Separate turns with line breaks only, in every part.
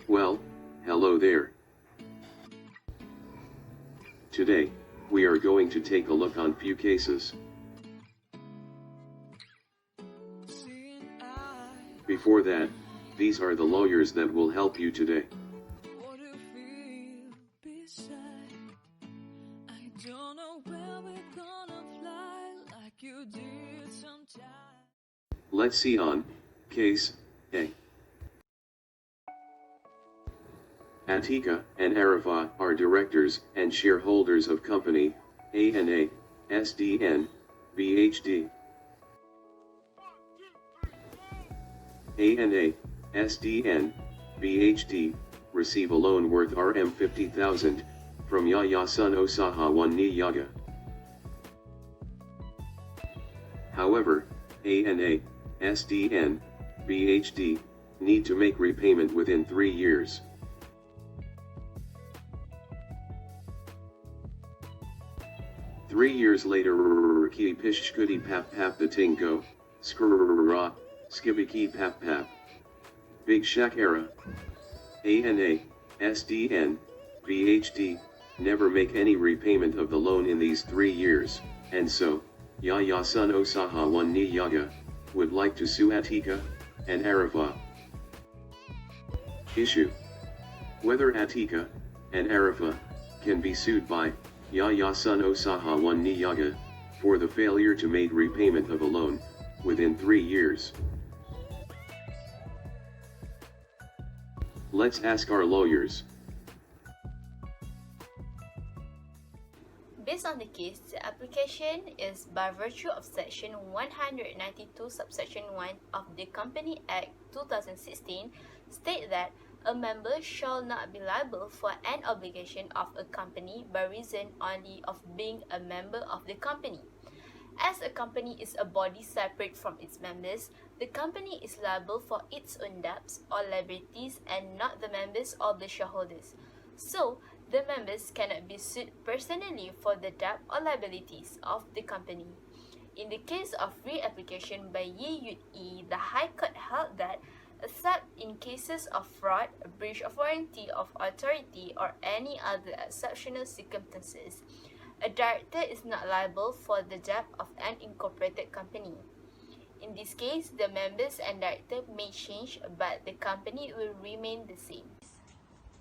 Well, hello there. Today, we are going to take a look on few cases. Before that, these are the lawyers that will help you today. Let's see on Case A. Atika and Arafah are directors and shareholders of company ANA, SDN, BHD. ANA, SDN, BHD, receive a loan worth Rm 50,000 from Yayasan Usaha One Niaga. However, ANA, SDN, BHD, need to make repayment within 3 years. Three years later, Ki Pish Skudi Pap Pap the Tingo, Skrrrra, Skibiki Pap Pap. Big Shack Era. ANA, SDN, BHD, never make any repayment of the loan in these 3 years, and so, Yayasan Usaha One Niaga, would like to sue Atika and Arafah. Issue: whether Atika and Arafah can be sued by Yayasan Usaha One Niaga for the failure to make repayment of a loan within 3 years. Let's ask our lawyers.
Based on the case, the application is by virtue of Section 192 subsection 1 of the Company Act 2016 state that a member shall not be liable for an obligation of a company by reason only of being a member of the company. As a company is a body separate from its members, the company is liable for its own debts or liabilities and not the members or the shareholders. So, the members cannot be sued personally for the debt or liabilities of the company. In the case of reapplication by Ye Yud E, the High Court held that, except in cases of fraud, breach of warranty of authority, or any other exceptional circumstances, a director is not liable for the debt of an incorporated company. In this case, the members and director may change, but the company will remain the same.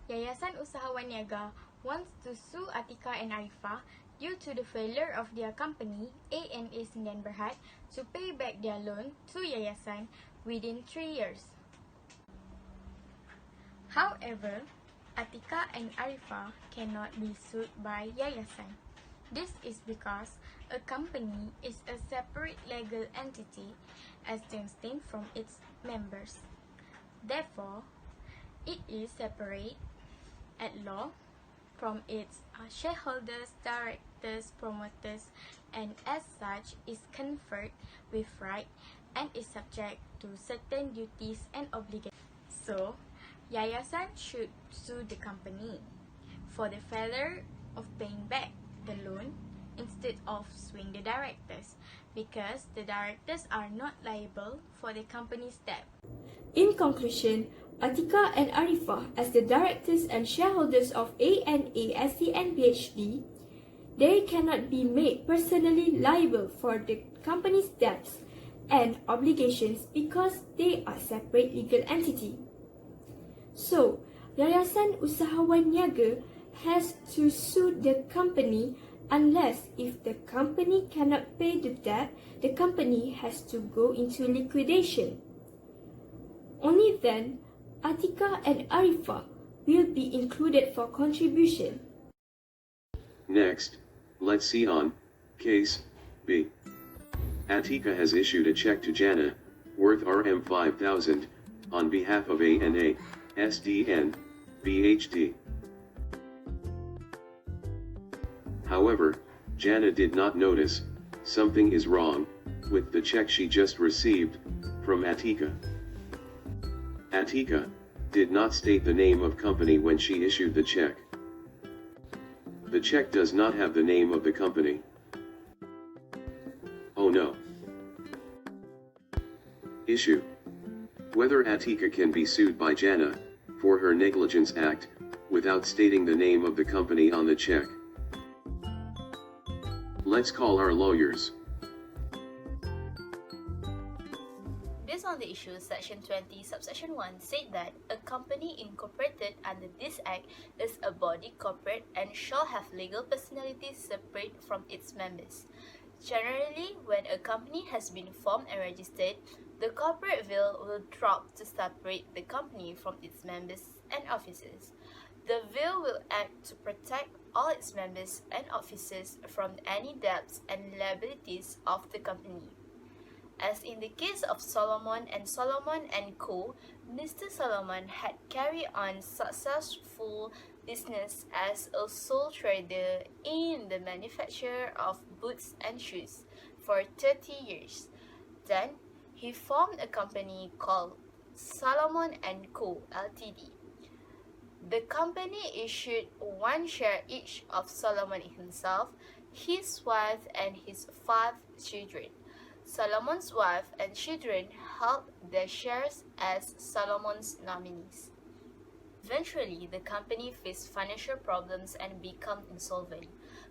Yayasan Usahawan Niaga wants to sue Atika and Arifah due to the failure of their company, ANA Sindian Berhad, to pay back their loan to Yayasan within 3 years. However, Atika and Arifah cannot be sued by Yayasan. This is because a company is a separate legal entity as distinct from its members. Therefore, it is separate at law from its shareholders, directors, promoters, and as such is conferred with right and is subject to certain duties and obligations. So, Yayasan should sue the company for the failure of paying back the loan instead of suing the directors, because the directors are not liable for the company's debt.
In conclusion, Atika and Arifah, as the directors and shareholders of ANA SDN PhD, they cannot be made personally liable for the company's debts and obligations because they are separate legal entity. So, Yayasan Usahawan Niaga has to sue the company unless if the company cannot pay the debt, the company has to go into liquidation. Only then, Atika and Arifah will be included for contribution.
Next, let's see on Case B. Atika has issued a check to Jana, worth Rm 5,000, on behalf of ANA, SDN, BHD. However, Jana did not notice something is wrong with the check she just received from Atika. Atika did not state the name of company when she issued the check. The check does not have the name of the company. Oh no. Issue: whether Atika can be sued by Jana for her negligence act, without stating the name of the company on the check. Let's call our lawyers.
Based on the issue, Section 20, Subsection 1 said that a company incorporated under this Act is a body corporate and shall have legal personality separate from its members. Generally, when a company has been formed and registered, the corporate veil will drop to separate the company from its members and officers. The veil will act to protect all its members and officers from any debts and liabilities of the company. As in the case of Solomon and Solomon and Co., Mr. Solomon had carried on successful business as a sole trader in the manufacture of boots and shoes for 30 years. Then, he formed a company called Solomon and Co. Ltd. The company issued one share each of Solomon himself, his wife, and his 5 children. Solomon's wife and children held their shares as Solomon's nominees. Eventually, the company faced financial problems and became insolvent.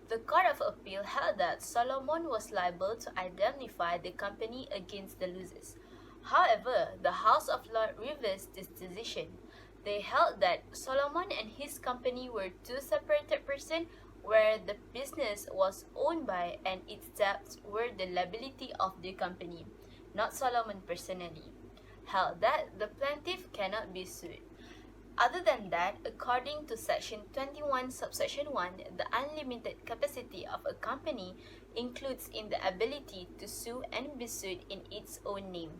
The Court of Appeal held that Solomon was liable to indemnify the company against the losers. However, the House of Lords reversed this decision. They held that Solomon and his company were two separated persons where the business was owned by and its debts were the liability of the company, not Solomon personally. Held that the plaintiff cannot be sued. Other than that, according to Section 21, Subsection 1, the unlimited capacity of a company includes in the ability to sue and be sued in its own name.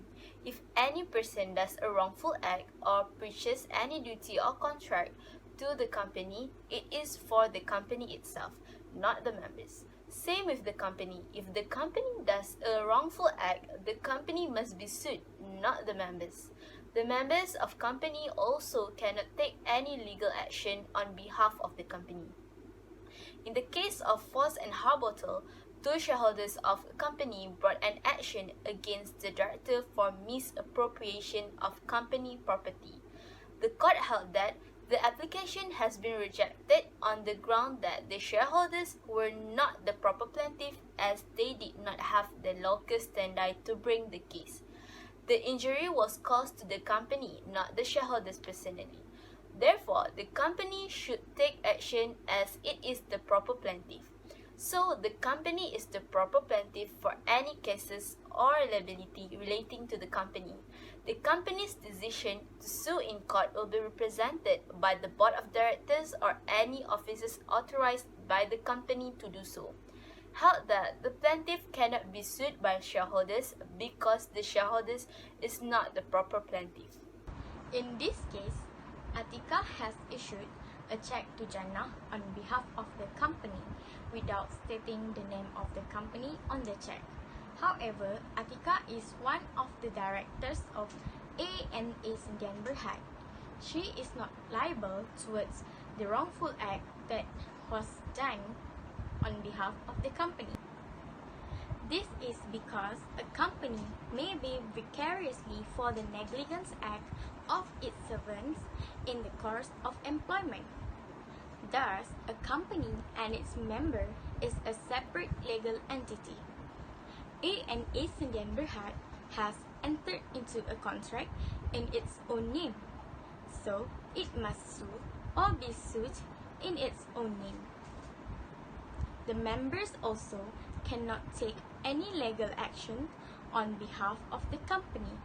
If any person does a wrongful act or breaches any duty or contract to the company, it is for the company itself, not the members. Same with the company. If the company does a wrongful act, the company must be sued, not the members. The members of company also cannot take any legal action on behalf of the company. In the case of Foss and Harbottle, two shareholders of a company brought an action against the director for misappropriation of company property. The court held that the application has been rejected on the ground that the shareholders were not the proper plaintiff as they did not have the locus standi to bring the case. The injury was caused to the company, not the shareholders personally. Therefore, the company should take action as it is the proper plaintiff. So, the company is the proper plaintiff for any cases or liability relating to the company. The company's decision to sue in court will be represented by the board of directors or any officers authorized by the company to do so. Held that the plaintiff cannot be sued by shareholders because the shareholders is not the proper plaintiff.
In this case, Atika has issued a check to Jannah on behalf of the company without stating the name of the company on the check. However, Atika is one of the directors of A&A Sendian Berhad. She is not liable towards the wrongful act that was done on behalf of the company. This is because a company may be vicariously for the negligence act of its servants in the course of employment. Thus, a company and its member is a separate legal entity. A&A Sendian Berhad has entered into a contract in its own name, so it must sue or be sued in its own name. The members also cannot take any legal action on behalf of the company.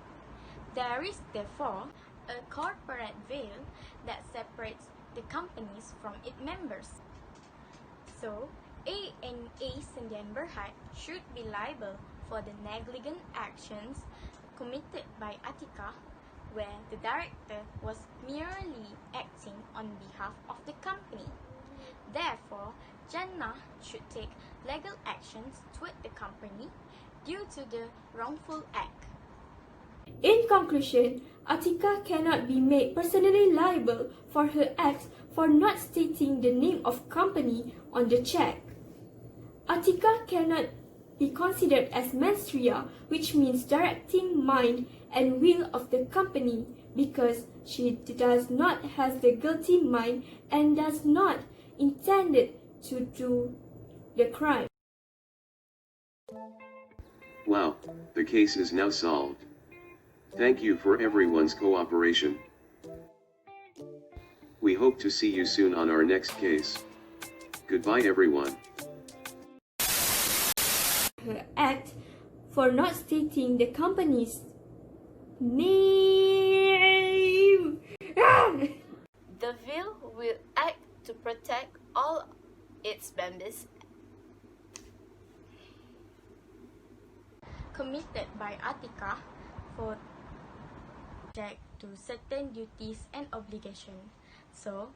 There is therefore a corporate veil that separates the companies from its members. So, A&A Sendian Berhad should be liable for the negligent actions committed by Atika, where the director was merely acting on behalf of the company. Therefore, Jannah should take legal actions toward the company due to the wrongful act.
In conclusion, Atika cannot be made personally liable for her acts for not stating the name of company on the check. Atika cannot be considered as mens rea, which means directing mind and will of the company, because she does not have the guilty mind and does not intended to do the crime.
Wow, the case is now solved. Thank you for everyone's cooperation. We hope to see you soon on our next case. Goodbye everyone.
Her act for not stating the company's name.
The Ville will act to protect all its members
Committed by Atika for subject to certain duties and obligations. So,